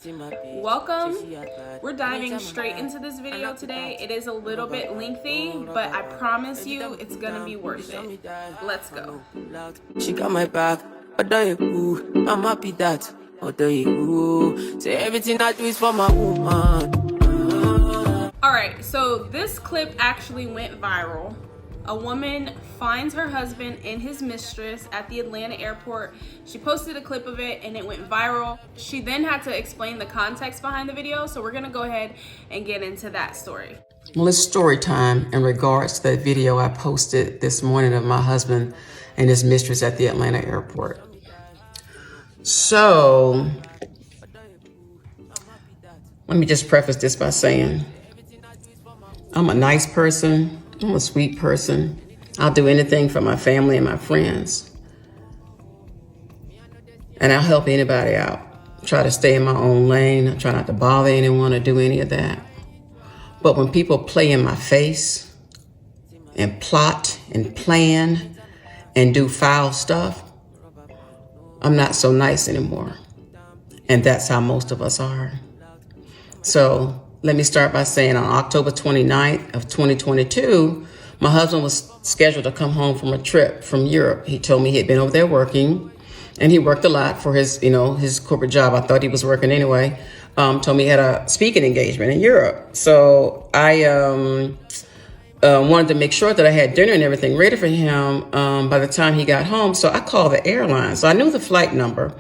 Welcome. We're diving straight into this video today. It is a little bit lengthy, but I promise you it's gonna be worth it. Let's go. She got my back, although you cool, I'm happy that, although you cool, say everything I do is for my woman. Alright, so this clip actually went viral. A woman finds her husband and his mistress at the Atlanta airport. She posted a clip of it and it went viral. She then had to explain the context behind the video, so we're gonna go ahead and get into that story. Well, it's story time in regards to that video I posted this morning of my husband and his mistress at the Atlanta airport. So, let me just preface this by saying, I'm a nice person. I'm a sweet person. I'll do anything for my family and my friends. And I'll help anybody out. Try to stay in my own lane. I try not to bother anyone or do any of that. But when people play in my face and plot and plan and do foul stuff, I'm not so nice anymore. And that's how most of us are. So let me start by saying on October 29th of 2022, my husband was scheduled to come home from a trip from Europe. He told me he had been over there working, and he worked a lot for his, his corporate job. I thought he was working anyway. Told me he had a speaking engagement in Europe. So I wanted to make sure that I had dinner and everything ready for him by the time he got home. So I called the airline. So I knew the flight number.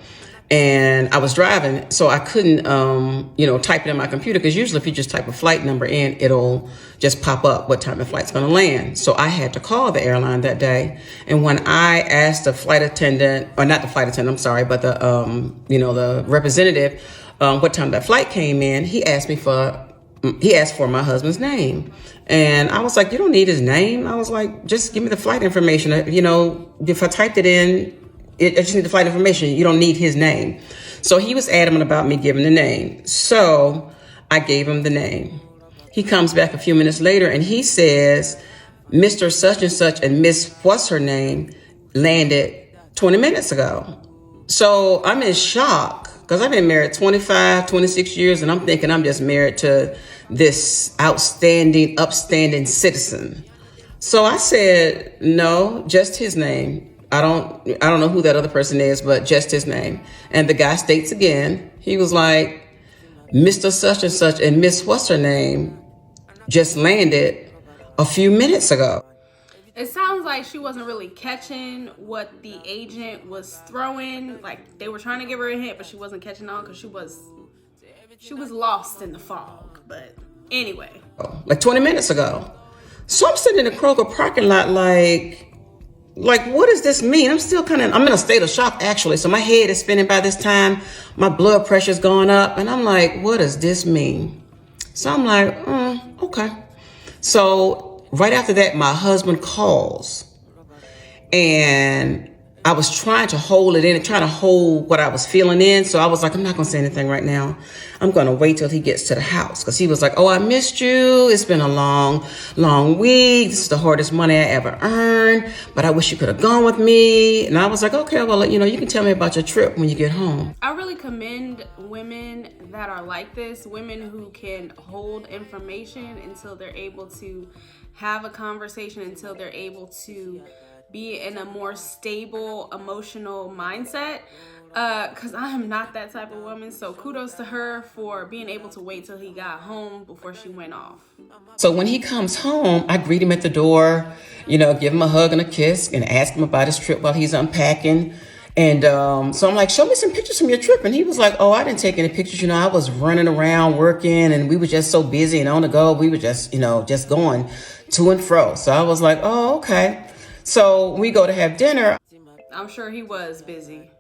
And I was driving, so I couldn't, type it in my computer, because usually if you just type a flight number in, it'll just pop up what time the flight's going to land. So I had to call the airline that day. And when I asked the flight attendant, or not the flight attendant, I'm sorry, but the representative, what time that flight came in, he asked for my husband's name. And I was like, you don't need his name. I was like, just give me the flight information. If I typed it in, I just need the flight information. You don't need his name. So he was adamant about me giving the name. So I gave him the name. He comes back a few minutes later and he says, Mr. Such and Such and Miss What's her name landed 20 minutes ago. So I'm in shock, because I've been married 25, 26 years, and I'm thinking I'm just married to this outstanding, upstanding citizen. So I said, no, just his name. I don't know who that other person is, but just his name. And the guy states again, he was like, Mr. Such and Such and Miss What's her name just landed a few minutes ago. It sounds like she wasn't really catching what the agent was throwing. Like, they were trying to give her a hint, but she wasn't catching on because she was lost in the fog. But anyway. Like 20 minutes ago. So I'm sitting in the Kroger parking lot like, what does this mean? I'm in a state of shock, actually. So my head is spinning by this time. My blood pressure's going up. And I'm like, what does this mean? So I'm like, okay. So right after that, my husband calls. And I was trying to hold it in and trying to hold what I was feeling in. So I was like, I'm not going to say anything right now. I'm going to wait till he gets to the house. Because he was like, oh, I missed you. It's been a long, long week. This is the hardest money I ever earned. But I wish you could have gone with me. And I was like, okay, well, you can tell me about your trip when you get home. I really commend women that are like this. Women who can hold information until they're able to have a conversation, until they're able to be in a more stable emotional mindset, because I am not that type of woman. So kudos to her for being able to wait till he got home before she went off. So when he comes home, I greet him at the door, give him a hug and a kiss and ask him about his trip while he's unpacking. And so I'm like, show me some pictures from your trip. And he was like, oh, I didn't take any pictures. I was running around working, and we were just so busy and on the go. We were just going to and fro. So I was like, oh, okay. So we go to have dinner. I'm sure he was busy.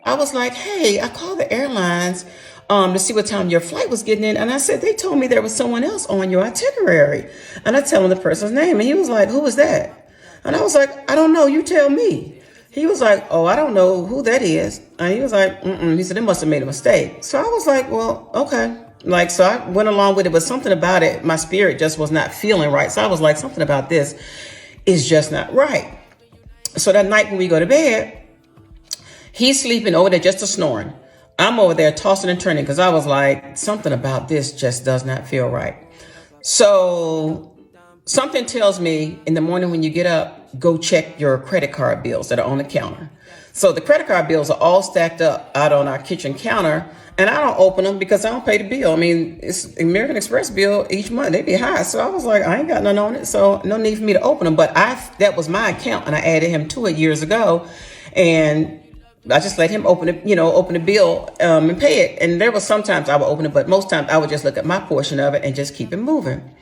I was like, hey, I called the airlines to see what time your flight was getting in. And I said, they told me there was someone else on your itinerary. And I tell him the person's name. And he was like, who was that? And I was like, I don't know. You tell me. He was like, oh, I don't know who that is. And he was like, He said, they must have made a mistake. So I was like, well, okay. So I went along with it, but something about it, my spirit just was not feeling right. So I was like, something about this is just not right. So that night when we go to bed, he's sleeping over there, just a snoring. I'm over there tossing and turning because I was like, something about this just does not feel right. So something tells me in the morning when you get up, go check your credit card bills that are on the counter. So the credit card bills are all stacked up out on our kitchen counter, and I don't open them because I don't pay the bill. I mean, it's American Express bill each month. They be high. So I was like, I ain't got none on it, so no need for me to open them. But that was my account, and I added him to it years ago. And I just let him open the bill and pay it. And there was sometimes I would open it, but most times I would just look at my portion of it and just keep it moving.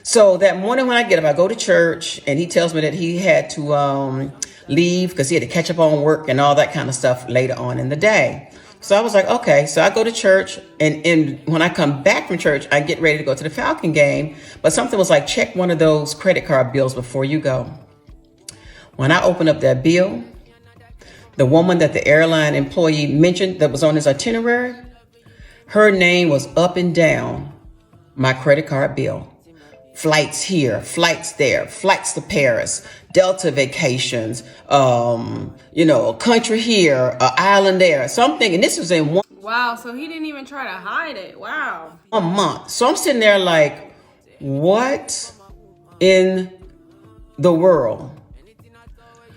So that morning when I get up, I go to church, and he tells me that he had to leave because he had to catch up on work and all that kind of stuff later on in the day. So I was like, okay. So I go to church, and when I come back from church, I get ready to go to the Falcon game. But something was like, check one of those credit card bills before you go. When I open up that bill, the woman that the airline employee mentioned that was on his itinerary, her name was up and down my credit card bill. Flights here, flights there, flights to Paris, Delta vacations, a country here, an island there, something. And this was in one. Wow, so he didn't even try to hide it. Wow. 1 month. So I'm sitting there like, what in the world?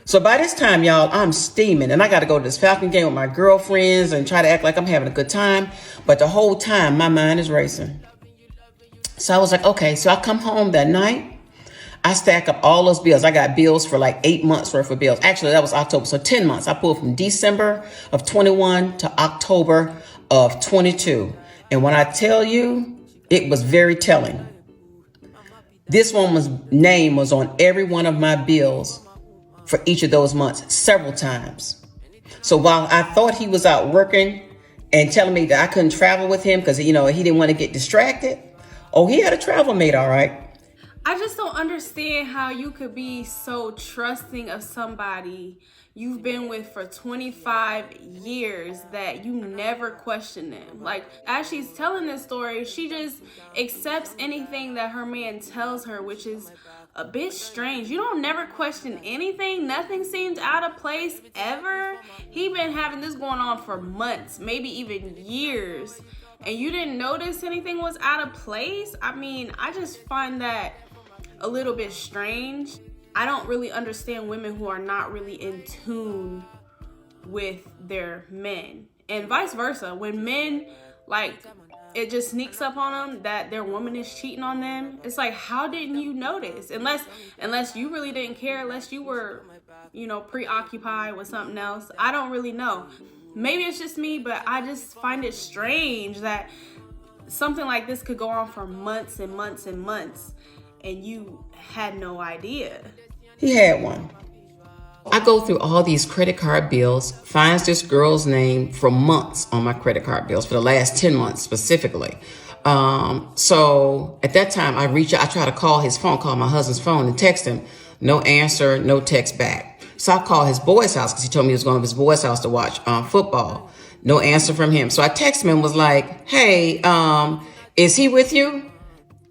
So by this time, y'all, I'm steaming, and I got to go to this Falcon game with my girlfriends and try to act like I'm having a good time. But the whole time, my mind is racing. So I was like, okay. So I come home that night. I stack up all those bills. I got bills for like 8 months worth of bills. Actually, that was October. So 10 months. I pulled from December of 21 to October of 22. And when I tell you, it was very telling. This woman's name was on every one of my bills for each of those months several times. So while I thought he was out working and telling me that I couldn't travel with him because, he didn't want to get distracted. Oh, he had a travel mate, all right. I just don't understand how you could be so trusting of somebody you've been with for 25 years that you never question them. Like, as she's telling this story, she just accepts anything that her man tells her, which is a bit strange. You don't never question anything. Nothing seems out of place ever. He been having this going on for months, maybe even years, and you didn't notice anything was out of place? I mean, I just find that a little bit strange. I don't really understand women who are not really in tune with their men, and vice versa. When men, like, it just sneaks up on them that their woman is cheating on them, it's like, how didn't you notice? Unless you really didn't care, unless you were, preoccupied with something else. I don't really know. Maybe it's just me, but I just find it strange that something like this could go on for months and months and months, and you had no idea. He had one. I go through all these credit card bills, finds this girl's name for months on my credit card bills, for the last 10 months specifically. So at that time, I try to call his phone, call my husband's phone and text him. No answer, no text back. So I called his boy's house because he told me he was going to his boy's house to watch football. No answer from him. So I texted him and was like, hey, is he with you?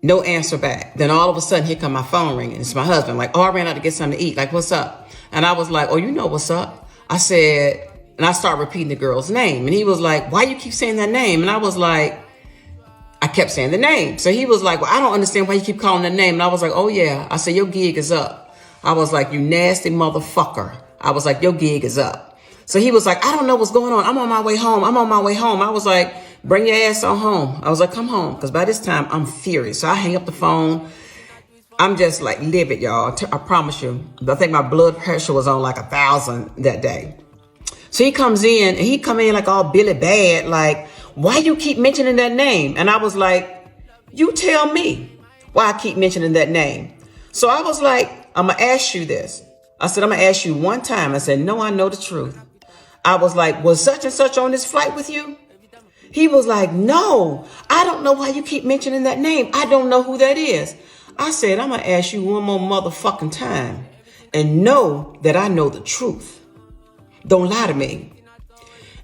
No answer back. Then all of a sudden, here come my phone ringing. It's my husband. Like, oh, I ran out to get something to eat. Like, what's up? And I was like, oh, you know what's up. I said, and I started repeating the girl's name. And he was like, why you keep saying that name? And I was like, I kept saying the name. So he was like, well, I don't understand why you keep calling that name. And I was like, oh, yeah. I said, your gig is up. I was like, you nasty motherfucker. I was like, your gig is up. So he was like, I don't know what's going on. I'm on my way home. I was like, bring your ass on home. I was like, come home. Because by this time, I'm furious. So I hang up the phone. I'm just like livid, y'all. I promise you. I think my blood pressure was on like 1,000 that day. So he comes in, and he come in like all Billy Bad, like, why you keep mentioning that name? And I was like, you tell me why I keep mentioning that name. So I was like, I'm going to ask you this. I said, I'm going to ask you one time. I said, no, I know the truth. I was like, was such and such on this flight with you? He was like, no, I don't know why you keep mentioning that name. I don't know who that is. I said, I'm going to ask you one more motherfucking time and know that I know the truth. Don't lie to me.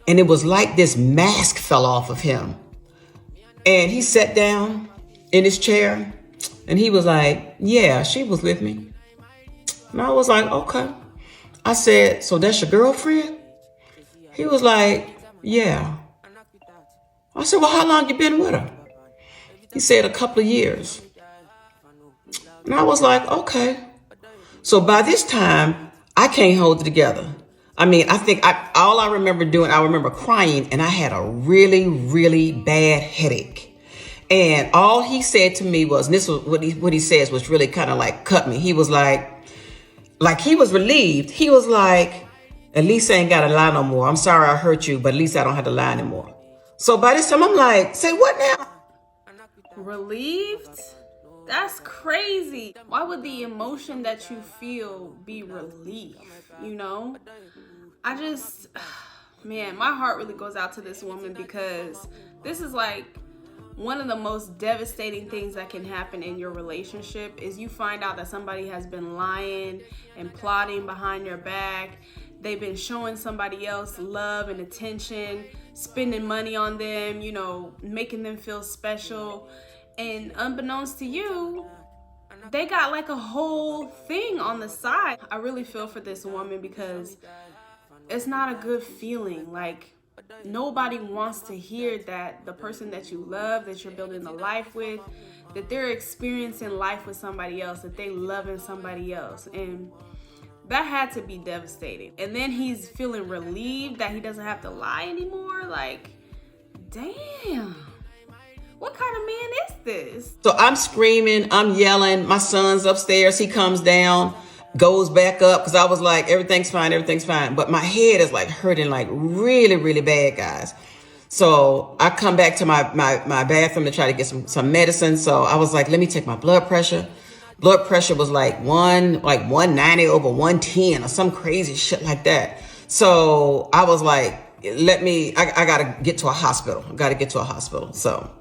And it was like this mask fell off of him. And he sat down in his chair and he was like, yeah, she was with me. And I was like, okay. I said, so that's your girlfriend? He was like, yeah. I said, well, how long you been with her? He said a couple of years. And I was like, okay. So by this time, I can't hold it together. I mean, I think all I remember doing, I remember crying, and I had a really, really bad headache. And all he said to me was, and this was what he says was really kind of like cut me. He was like he was relieved. He was like, at least I ain't got to lie no more. I'm sorry I hurt you, but at least I don't have to lie anymore. So by this time, I'm like, say what now? Relieved? That's crazy. Why would the emotion that you feel be relief? You know? I just, man, my heart really goes out to this woman, because this is like one of the most devastating things that can happen in your relationship is you find out that somebody has been lying and plotting behind your back. They've been showing somebody else love and attention, spending money on them, you know, making them feel special. And unbeknownst to you, they got like a whole thing on the side. I really feel for this woman, because it's not a good feeling. Like, nobody wants to hear that the person that you love, that you're building a life with, that they're experiencing life with somebody else, that they loving somebody else. And that had to be devastating. And then he's feeling relieved that he doesn't have to lie anymore. Like, damn. What kind of man is this? So I'm screaming, I'm yelling. My son's upstairs. He comes down, goes back up, because I was like, everything's fine, everything's fine. But my head is like hurting like really, really bad, guys. So I come back to my bathroom to try to get some medicine. So I was like, let me take my blood pressure. Blood pressure was like 190 over 110 or some crazy shit like that. So I was like, I gotta get to a hospital. So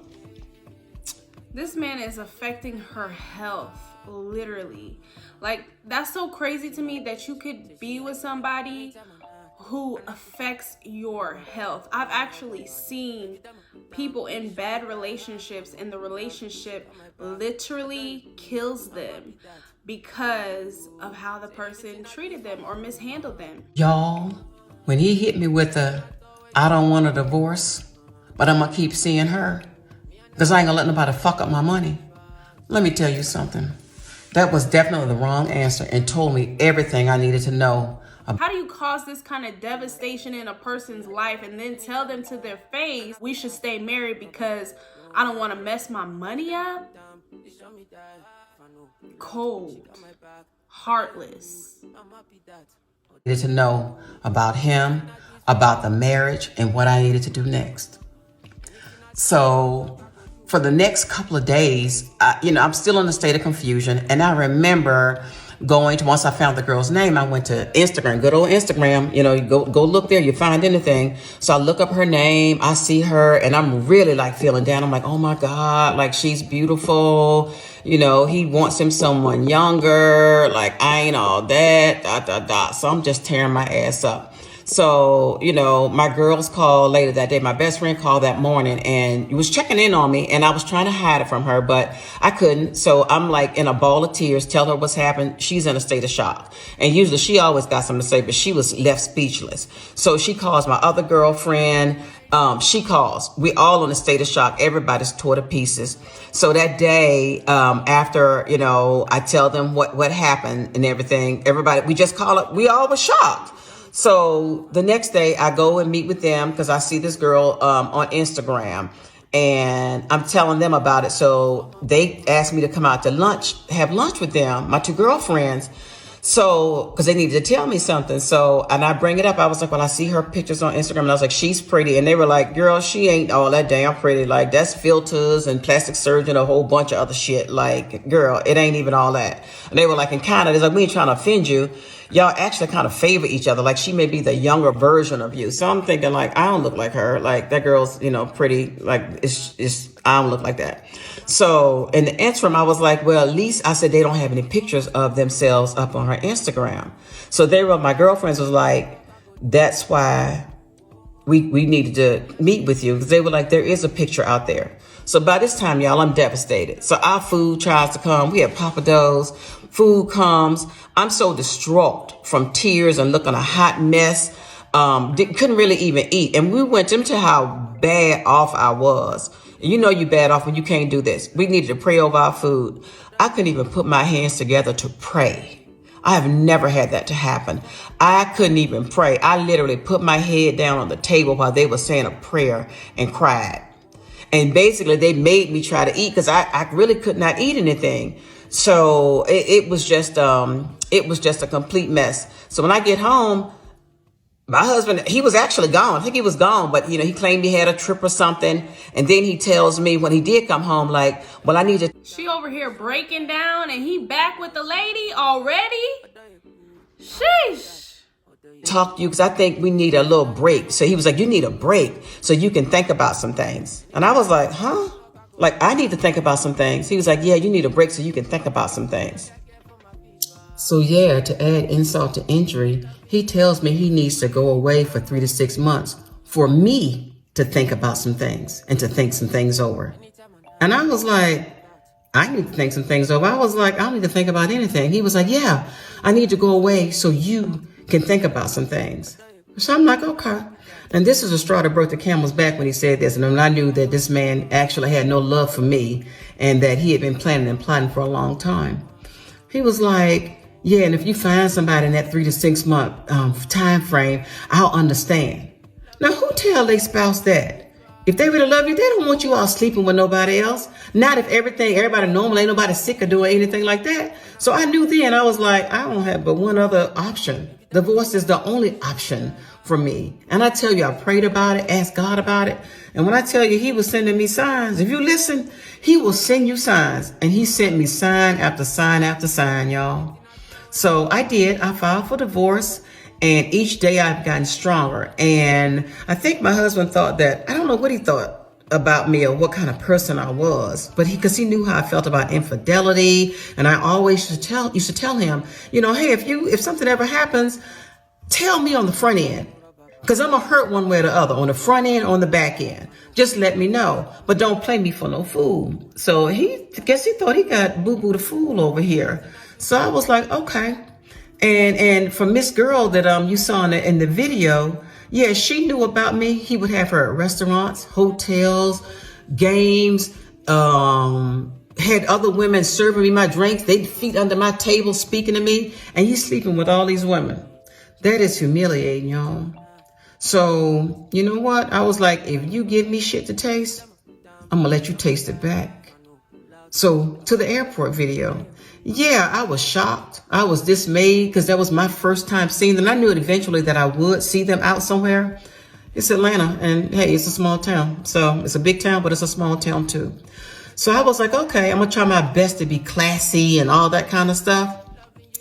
this man is affecting her health, literally. Like, that's so crazy to me that you could be with somebody who affects your health. I've actually seen people in bad relationships, and the relationship literally kills them because of how the person treated them or mishandled them. y'all, when he hit me with I don't want a divorce, but I'm gonna keep seeing her, because I ain't gonna let nobody fuck up my money. Let me tell you something. That was definitely the wrong answer, and told me everything I needed to know. How do you cause this kind of devastation in a person's life and then tell them to their face, we should stay married because I don't want to mess my money up? Cold. Heartless. Needed to know about him, about the marriage, and what I needed to do next. So for the next couple of days, I'm still in a state of confusion. And I remember once I found the girl's name, I went to Instagram, good old Instagram. You go look there, you find anything. So I look up her name, I see her, and I'm really like feeling down. I'm like, oh my God, like she's beautiful. He wants him someone younger. Like, I ain't all that, So I'm just tearing my ass up. So, my girls called later that day. My best friend called that morning and was checking in on me, and I was trying to hide it from her, but I couldn't. So I'm like in a ball of tears, tell her what's happened. She's in a state of shock. And usually she always got something to say, but she was left speechless. So she calls my other girlfriend. She calls. We all in a state of shock. Everybody's tore to pieces. So that day, after, I tell them what happened and everything, everybody, we just call it, we all were shocked. So the next day I go and meet with them because I see this girl on Instagram, and I'm telling them about it. So they asked me to come out to lunch, have lunch with them, my two girlfriends. So, because they needed to tell me something. So, and I bring it up. I was like, well, I see her pictures on Instagram, and I was like, she's pretty. And they were like, girl, she ain't all that damn pretty. Like, that's filters and plastic surgery and a whole bunch of other shit. Like, girl, it ain't even all that. And they were like, and kind of, it's like, we ain't trying to offend you. Y'all actually kind of favor each other. Like, she may be the younger version of you. So I'm thinking, like, I don't look like her. Like, that girl's, pretty. Like, I don't look like that. So in the interim, I was like, well, at least I said they don't have any pictures of themselves up on her Instagram. So my girlfriends was like, that's why we needed to meet with you. Because they were like, there is a picture out there. So by this time, y'all, I'm devastated. So our food tries to come. We have papados. Food comes. I'm so distraught from tears and looking a hot mess. Couldn't really even eat. And we went into how bad off I was. And you know you bad off when you can't do this. We needed to pray over our food. I couldn't even put my hands together to pray. I have never had that to happen. I couldn't even pray. I literally put my head down on the table while they were saying a prayer and cried. And basically they made me try to eat because I really could not eat anything. So it was just a complete mess. So when I get home, my husband, he was actually gone. I think he was gone, but he claimed he had a trip or something. And then he tells me when he did come home, like, well, I need to. She over here breaking down and he back with the lady already? Sheesh. Talk to you because I think we need a little break. So he was like, you need a break so you can think about some things. And I was like, huh? Like, I need to think about some things. He was like, yeah, you need a break so you can think about some things. So yeah, to add insult to injury, he tells me he needs to go away for 3 to 6 months for me to think about some things and to think some things over. And I was like, I need to think some things over. I was like, I don't need to think about anything. He was like, yeah, I need to go away so you can think about some things. So I'm like, okay. And this is a straw that broke the camel's back when he said this. And I knew that this man actually had no love for me and that he had been planning and plotting for a long time. He was like, yeah, and if you find somebody in that 3 to 6 month time frame, I'll understand. Now, who tell their spouse that? If they really love you, they don't want you all sleeping with nobody else. Not if everybody normal, ain't nobody sick or doing anything like that. So I knew then, I was like, I don't have but one other option. Divorce is the only option for me. And I tell you, I prayed about it, asked God about it. And when I tell you he was sending me signs, if you listen, he will send you signs. And he sent me sign after sign after sign, y'all. So I did. I filed for divorce. And each day I've gotten stronger. And I think my husband thought that, I don't know what he thought about me or what kind of person I was, but because he knew how I felt about infidelity. And I always used to tell him, hey, if something ever happens, tell me on the front end, because I'm going to hurt one way or the other, on the front end, or on the back end. Just let me know, but don't play me for no fool. So he thought he got boo-boo the fool over here. So I was like, okay. And for Miss Girl that you saw in the video, yeah, she knew about me. He would have her at restaurants, hotels, games, had other women serving me my drinks. They'd feet under my table speaking to me. And he's sleeping with all these women. That is humiliating, y'all. So, you know what? I was like, if you give me shit to taste, I'm going to let you taste it back. So to the airport video. Yeah, I was shocked. I was dismayed because that was my first time seeing them. I knew eventually that I would see them out somewhere. It's Atlanta, and hey, it's a small town. So it's a big town, but it's a small town too. So I was like, okay, I'm going to try my best to be classy and all that kind of stuff.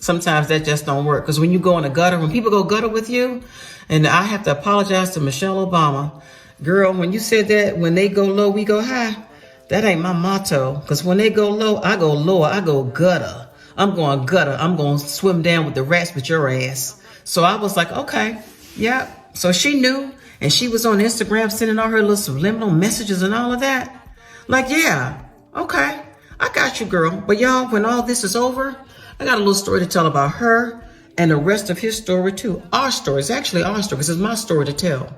Sometimes that just don't work. Because when you go in a gutter, when people go gutter with you, and I have to apologize to Michelle Obama. Girl, when you said that, when they go low, we go high. That ain't my motto, because when they go low, I go lower. I go gutter. I'm going gutter. I'm going to swim down with the rats with your ass. So I was like, okay, yeah. So she knew, and she was on Instagram sending all her little subliminal messages and all of that. Like, yeah, okay, I got you, girl. But y'all, when all this is over, I got a little story to tell about her and the rest of his story too. Our story. It's actually our story because it's my story to tell.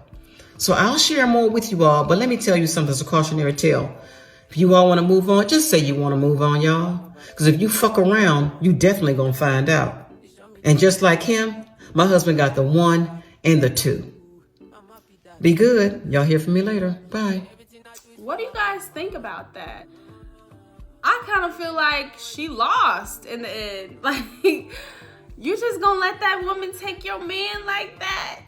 So I'll share more with you all, but let me tell you something. It's a cautionary tale. If you all want to move on, just say you want to move on, y'all. Because if you fuck around, you definitely going to find out. And just like him, my husband got the 1 and the 2. Be good. Y'all hear from me later. Bye. What do you guys think about that? I kind of feel like she lost in the end. Like, you just gonna let that woman take your man like that?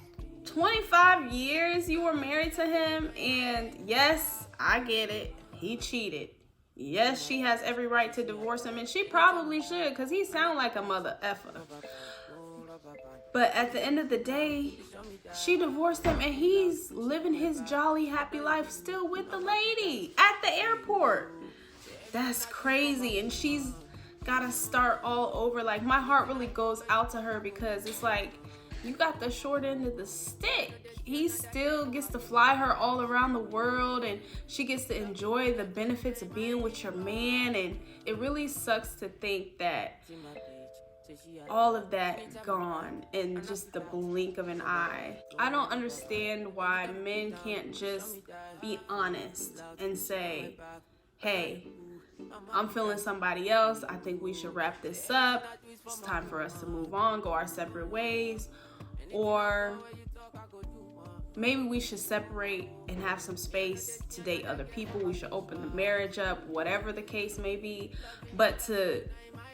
25 years you were married to him, and yes, I get it. He cheated. Yes, she has every right to divorce him, and she probably should, because he sound like a mother effer. But at the end of the day, she divorced him, and he's living his jolly, happy life still with the lady at the airport. That's crazy, and she's got to start all over. Like, my heart really goes out to her, because it's like, you got the short end of the stick. He still gets to fly her all around the world, and she gets to enjoy the benefits of being with your man. And it really sucks to think that all of that gone in just the blink of an eye. I don't understand why men can't just be honest and say, hey, I'm feeling somebody else. I think we should wrap this up. It's time for us to move on, go our separate ways. Or maybe we should separate and have some space to date other people. We should open the marriage up, whatever the case may be. But to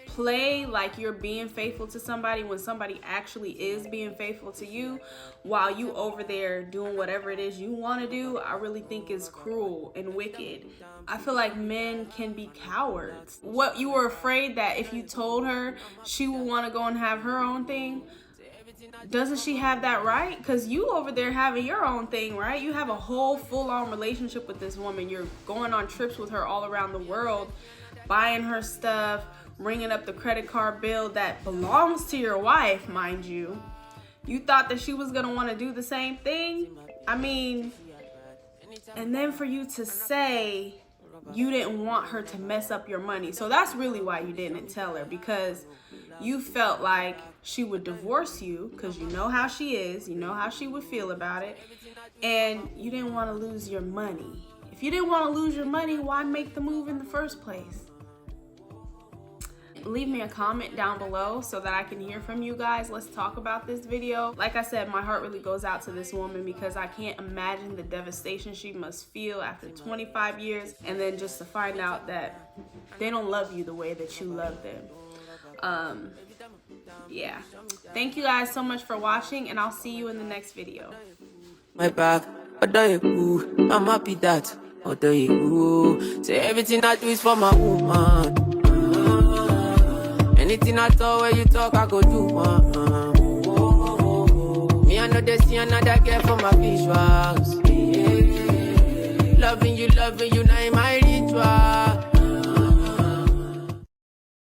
play like you're being faithful to somebody when somebody actually is being faithful to you while you over there doing whatever it is you want to do, I really think is cruel and wicked. I feel like men can be cowards. What, you were afraid that if you told her, she would want to go and have her own thing? Doesn't she have that right? Because you over there having your own thing, right? You have a whole full-on relationship with this woman. You're going on trips with her all around the world, buying her stuff, ringing up the credit card bill that belongs to your wife, mind you. You thought that she was gonna want to do the same thing? I mean, and then for you to say you didn't want her to mess up your money. So that's really why you didn't tell her, because you felt like she would divorce you because you know how she is, you know how she would feel about it, and you didn't want to lose your money. If you didn't want to lose your money, why make the move in the first place? Leave me a comment down below so that I can hear from you guys. Let's talk about this video. Like I said, my heart really goes out to this woman because I can't imagine the devastation she must feel after 25 years and then just to find out that they don't love you the way that you love them. Yeah. Thank you guys so much for watching, and I'll see you in the next video. My back, I'm happy that say everything I do is for my woman. Anything I thought when you talk, I go do. Me, I know they see another girl for my visuals. Loving you, now in my region.